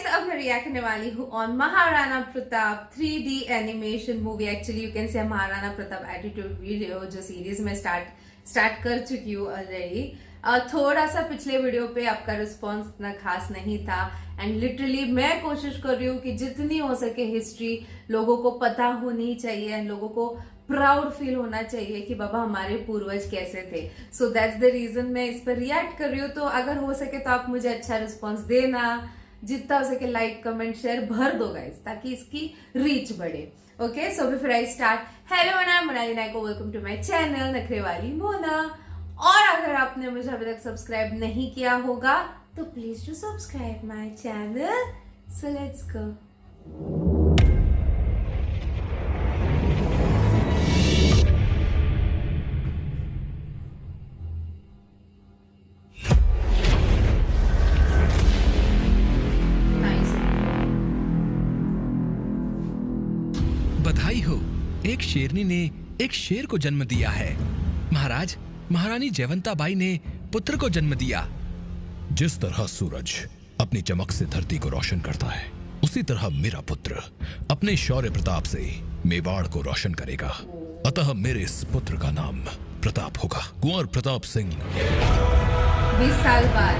अब मैं रिएक्ट करने वाली हूँ on Maharana Pratap 3D animation movie. Actually you can say Maharana Pratap attitude video जो सीरीज में स्टार्ट कर चुकी हूँ ऑलरेडी। थोड़ा सा पिछले वीडियो पे आपका रिस्पॉन्स इतना खास नहीं था एंड लिटरली मैं कोशिश कर रही हूँ कि जितनी हो सके हिस्ट्री लोगों को पता होनी चाहिए, लोगों को प्राउड फील होना चाहिए कि बाबा हमारे पूर्वज कैसे थे। सो दैट्स द रीजन मैं इस पर रिएक्ट कर रही हूँ। तो अगर हो सके तो आप मुझे अच्छा रिस्पॉन्स देना, जितना हो सके लाइक कमेंट शेयर भर दो गाइस, ताकि इसकी रीच बढ़े। Okay, so before I start, hello मैं Monali Nayako, welcome to my channel Nakhre Wali Mona. और अगर आपने मुझे अभी तक सब्सक्राइब नहीं किया होगा तो please do subscribe my channel. So let's go. बधाई हो, एक शेरनी ने एक शेर को जन्म दिया है। महाराज, महारानी जयवंता बाई ने पुत्र को जन्म दिया। जिस तरह सूरज अपनी चमक से धरती को रोशन करता है, उसी तरह मेरा पुत्र अपने शौर्य प्रताप से मेवाड़ को रोशन करेगा। अतः मेरे इस पुत्र का नाम प्रताप होगा, कुंवर प्रताप सिंह। 20 साल बाद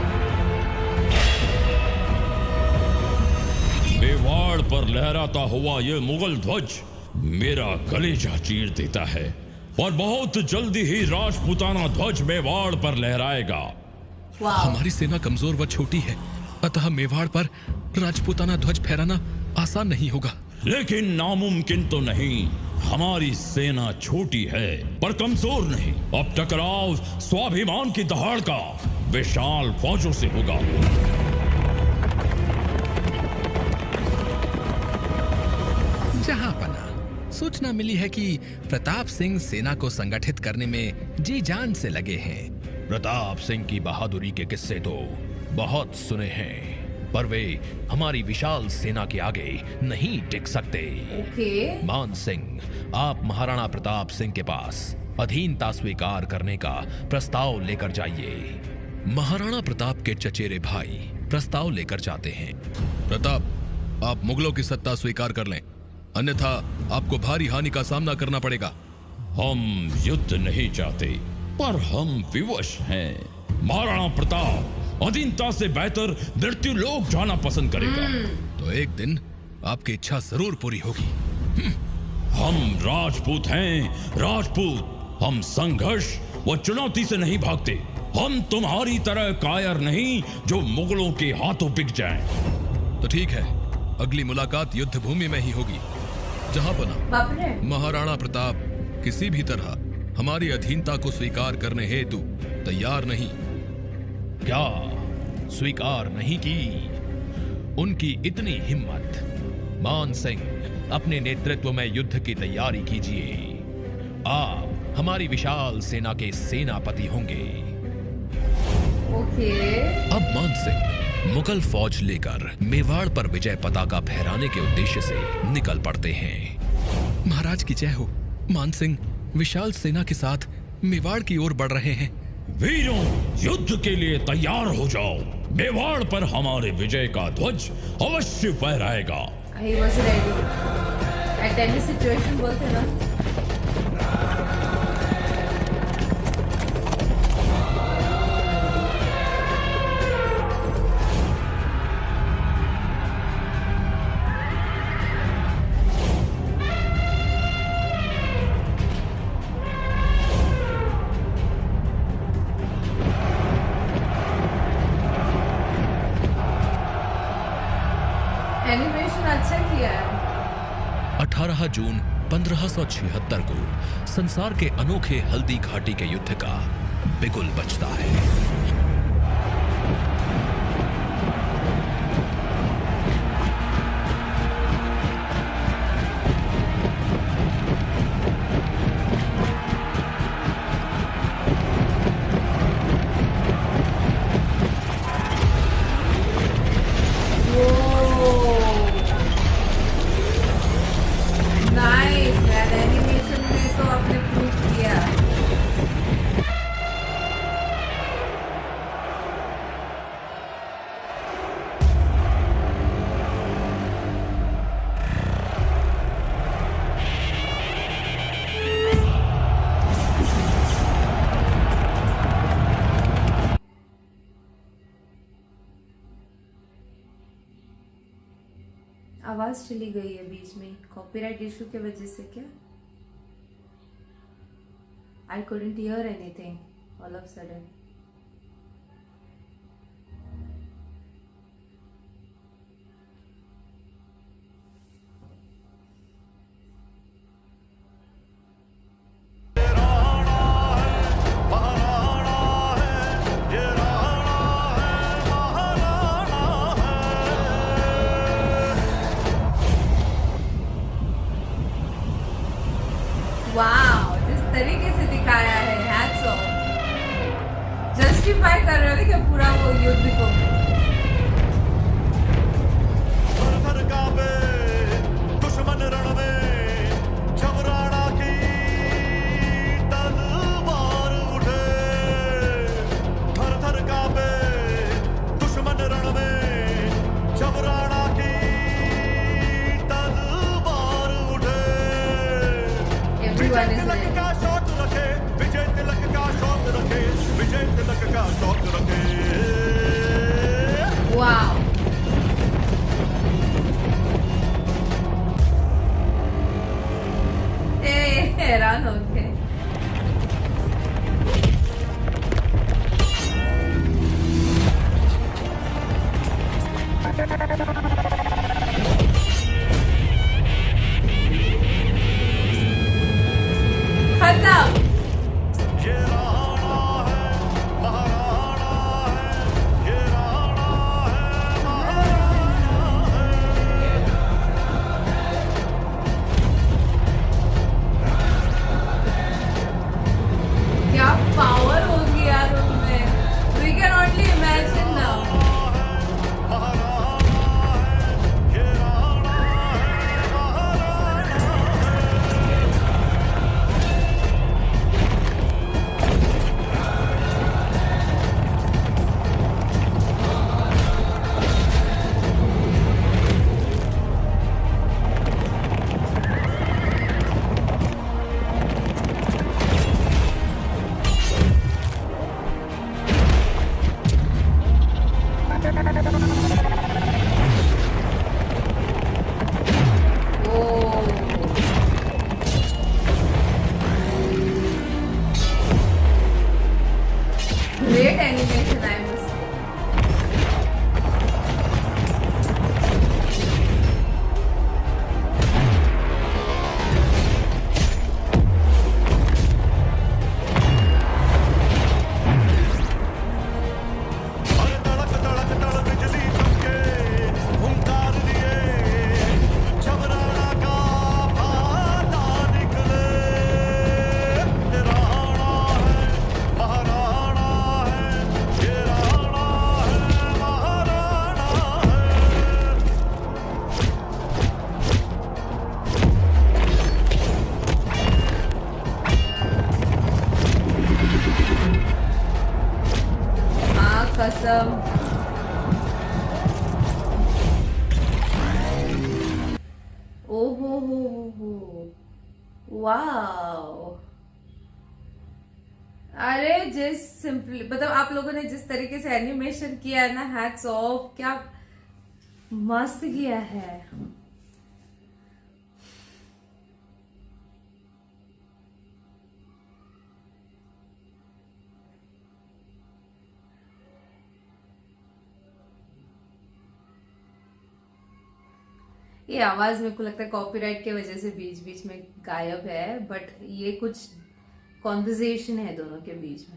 मेवाड़ पर लहराता हुआ ये मुगल ध्वज मेरा कलेजा चीर देता है और बहुत जल्दी ही राजपूताना ध्वज मेवाड़ पर लहराएगा। हमारी सेना कमजोर व छोटी है, अतः मेवाड़ पर राजपूताना ध्वज फहराना आसान नहीं होगा। लेकिन नामुमकिन तो नहीं। हमारी सेना छोटी है पर कमजोर नहीं। अब टकराव स्वाभिमान की दहाड़ का विशाल फौजों से होगा। जहांपना सूचना मिली है कि प्रताप सिंह सेना को संगठित करने में जी जान से लगे हैं। प्रताप सिंह की बहादुरी के किस्से तो बहुत सुने हैं, पर वे हमारी विशाल सेना के आगे नहीं टिक सकते। मान सिंह, आप महाराणा प्रताप सिंह के पास अधीनता स्वीकार करने का प्रस्ताव लेकर जाइए। महाराणा प्रताप के चचेरे भाई प्रस्ताव लेकर जाते हैं। प्रताप, आप मुगलों की सत्ता स्वीकार कर लें, अन्यथा आपको भारी हानि का सामना करना पड़ेगा। हम युद्ध नहीं चाहते, पर हम विवश हैं। महाराणा प्रताप अधीनता से बेहतर मृत्यु लोक जाना पसंद करेगा। तो एक दिन आपकी इच्छा जरूर पूरी होगी। हम राजपूत हैं, राजपूत। हम संघर्ष व चुनौती से नहीं भागते। हम तुम्हारी तरह कायर नहीं जो मुगलों के हाथों बिक जाएं। तो ठीक है, अगली मुलाकात युद्ध भूमि में ही होगी। जहां बना महाराणा प्रताप किसी भी तरह हमारी अधीनता को स्वीकार करने हेतु तैयार नहीं। क्या स्वीकार नहीं की? उनकी इतनी हिम्मत। मान सिंह, अपने नेतृत्व में युद्ध की तैयारी कीजिए। आप हमारी विशाल सेना के सेनापति होंगे। अब मान सिंह मुगल फौज लेकर मेवाड़ पर विजय पताका फहराने के उद्देश्य से निकल पड़ते हैं। महाराज की जय हो। मान सिंह विशाल सेना के साथ मेवाड़ की ओर बढ़ रहे हैं। वीरों, युद्ध के लिए तैयार हो जाओ। मेवाड़ पर हमारे विजय का ध्वज अवश्य फहराएगा। He was ready. At any situation बोलते ना। एनिमेशन अच्छा किया है। 18 जून 1576 को संसार के अनोखे हल्दी घाटी के युद्ध का बिगुल बजता है। नाइस यार, एनिमेशन में तो आपने प्रूव किया। आवाज चली गई है बीच में, कॉपीराइट इशू की वजह से क्या? आई couldn't hear anything all of a sudden. Wow, जिस तरीके से दिखाया है, हैट्स ऑफ। जस्टिफाई कर रहे हो क्या पूरा वो युद्ध को? थर थर कांपे दुश्मन रण में, छबराड़ा की तलवार उठे। थर थर कांपे दुश्मन रण में, छबराड़ा की तलवार उठे। Everyone is Tilak ready. का शौक रखे, विजय तिलक का शौक रखे, विजय तिलक का शौक रखे। वाओ, हैरान हो गए। खत्म। ये राणा है, महाराणा है, ये राणा है, महाराणा है। क्या पावर होगी यार उनमें, we can only imagine now. Maharana है, ये राणा है, महाराणा है। Great animation, I must say. अरे तड़क तड़क तड़ बिजली चमके, हुंकार लिए, छबराड़ा का भाला निकले। ये राणा है, महाराणा है, ये राणा है, महाराणा है। हाँ कसम। ओहो हो, वाओ। अरे जिस सिंपली मतलब आप लोगों ने जिस तरीके से एनिमेशन किया है ना, हैट्स ऑफ, क्या मस्त किया है। ये आवाज मेरे को लगता है कॉपीराइट के वजह से बीच बीच में गायब है, बट ये कुछ कॉन्वर्सेशन है दोनों के बीच में।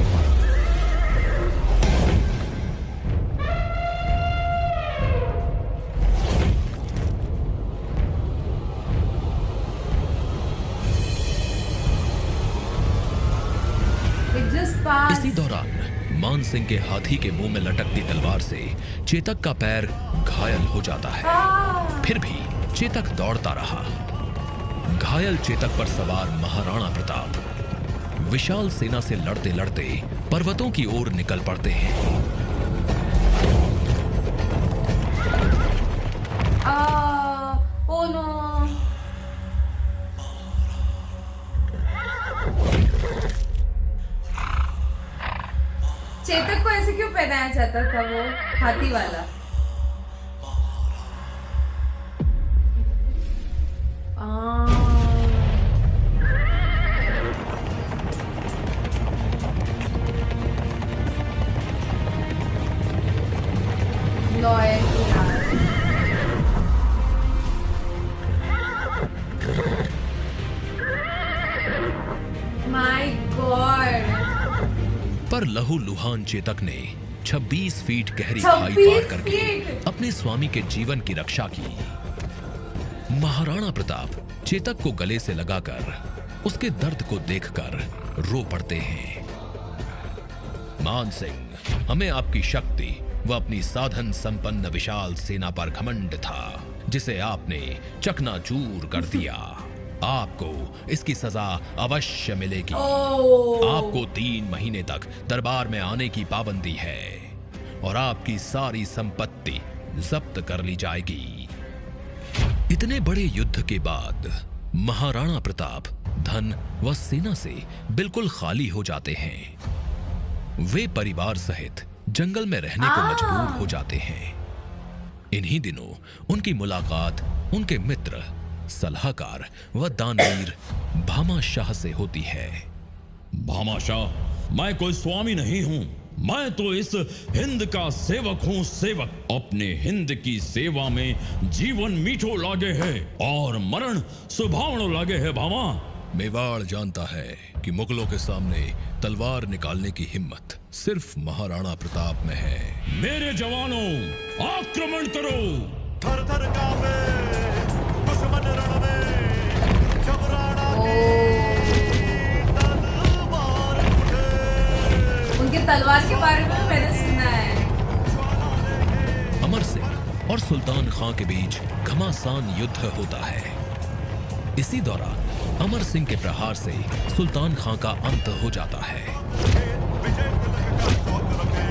It just passed. इसी दौरान मान सिंह के हाथी के मुंह में लटकती तलवार से चेतक का पैर घायल हो जाता है। फिर भी चेतक दौड़ता रहा। घायल चेतक पर सवार महाराणा प्रताप विशाल सेना से लड़ते लड़ते पर्वतों की ओर निकल पड़ते हैं। Oh no. चेतक को ऐसे क्यों पहनाया जाता था वो हाथी वाला? My God. पर लहूलुहान चेतक ने 26 फीट गहरी खाई पार 26 करके फीट। अपने स्वामी के जीवन की रक्षा की। महाराणा प्रताप चेतक को गले से लगाकर उसके दर्द को देखकर रो पड़ते हैं। मान सिंह, हमें आपकी शक्ति व अपनी साधन संपन्न विशाल सेना पर घमंड था, जिसे आपने चकनाचूर कर दिया। आपको इसकी सजा अवश्य मिलेगी। आपको 3 महीने तक दरबार में आने की पाबंदी है और आपकी सारी संपत्ति जब्त कर ली जाएगी। इतने बड़े युद्ध के बाद महाराणा प्रताप धन व सेना से बिल्कुल खाली हो जाते हैं। वे परिवार सहित जंगल में रहने को मजबूर हो जाते हैं। इन्हीं दिनों उनकी मुलाकात उनके मित्र, सलाहकार व दानवीर भामाशाह से होती है। भामाशाह, मैं कोई स्वामी नहीं हूं, मैं तो इस हिंद का सेवक हूं। सेवक अपने हिंद की सेवा में जीवन मीठो लागे है और मरण सुभावनो लागे है। भामा, मेवाड़ जानता है कि मुगलों के सामने तलवार निकालने की हिम्मत सिर्फ महाराणा प्रताप में है। मेरे जवानों, आक्रमण करो। थर थर कांपे दुश्मन रण में, जब राणा की तलवार उठे। उनके तलवार के बारे में मैंने सुना है। अमर सिंह और सुल्तान खां के बीच घमासान युद्ध होता है। इसी दौरान अमर सिंह के प्रहार से सुल्तान खां का अंत हो जाता है। विजय तिलक का शौक रखे।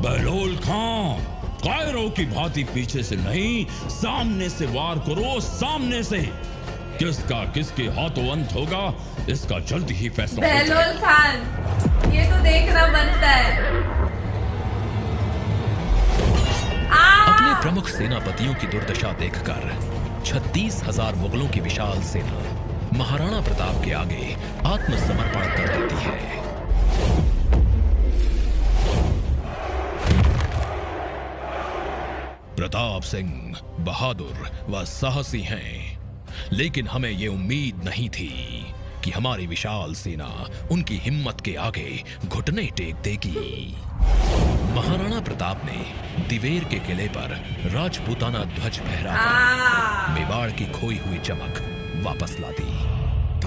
बहलोल खां, कायरों की भांति पीछे से नहीं, सामने से वार करो, सामने से। किसका किसके हाथों अंत होगा, इसका जल्दी ही फैसला हो जाएगा। बहलोल खान, ये तो देखना बनता है। अपने प्रमुख सेनापतियों की दुर्दशा देखकर 36,000 मुगलों की विशाल सेना महाराणा प्रताप के आगे आत्मसमर्पण कर देती है। प्रताप सिंह बहादुर व साहसी हैं, लेकिन हमें यह उम्मीद नहीं थी कि हमारी विशाल सेना उनकी हिम्मत के आगे घुटने टेक देगी। महाराणा प्रताप ने दिवेर के किले पर राजपूताना ध्वज फहराकर मेवाड़ की खोई हुई चमक वापस ला दी।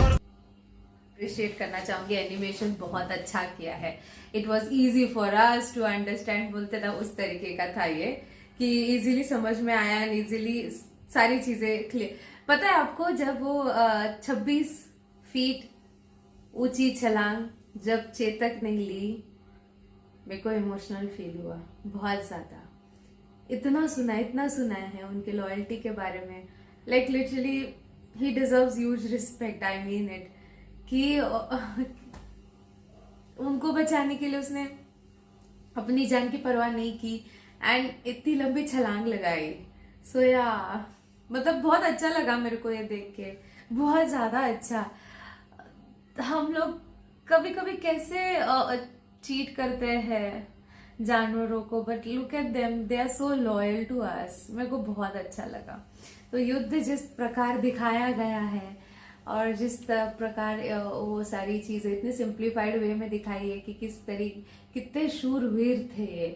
अप्रिशिएट करना चाहूंगी, एनिमेशन बहुत अच्छा किया है। It was easy for us to understand, बोलते था उस तरीके का था ये कि इजीली समझ में आया एंड इजीली सारी चीजें क्लियर। पता है आपको, जब वो 26 फीट ऊंची छलांग जब चेतक ने ली, मेरे को इमोशनल फील हुआ बहुत ज्यादा। इतना सुना है उनके लॉयल्टी के बारे में। Like literally he deserves huge respect, I mean it, कि उनको बचाने के लिए उसने अपनी जान की परवाह नहीं की एंड इतनी लंबी छलांग लगाई। सो या मतलब बहुत अच्छा लगा मेरे को ये देख के, बहुत ज्यादा अच्छा। हम लोग कभी कभी कैसे चीट करते हैं जानवरों को, but look at them, they are so loyal to us. मेरे को बहुत अच्छा लगा। तो युद्ध जिस प्रकार दिखाया गया है और जिस प्रकार वो सारी चीजें इतने सिंप्लीफाइड वे में दिखाई है कि किस तरीके, कितने शूरवीर थे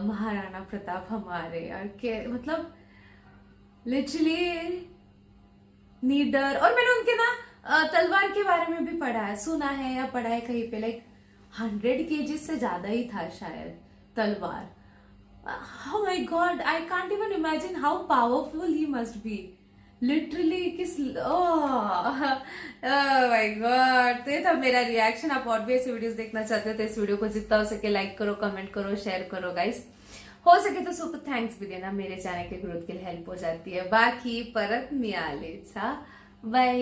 महाराणा प्रताप हमारे, और मतलब लिटरली नीडर। और मैंने उनके ना तलवार के बारे में भी पढ़ा है, सुना है या पढ़ा है कहीं पे, लाइक 100 kg से ज्यादा ही था शायद तलवार। Oh my God, I can't even imagine how powerful he must be. Literally किस oh my God। तो ये था मेरा रिएक्शन। आप और भी ऐसे वीडियोस देखना चाहते हो तो इस वीडियो को जितना हो सके लाइक करो, कमेंट करो, शेयर करो गाइस। हो सके तो सुपर थैंक्स भी देना, मेरे चैनल के ग्रोथ के लिए हेल्प हो जाती है। बाकी परत मिळालेचा बाय।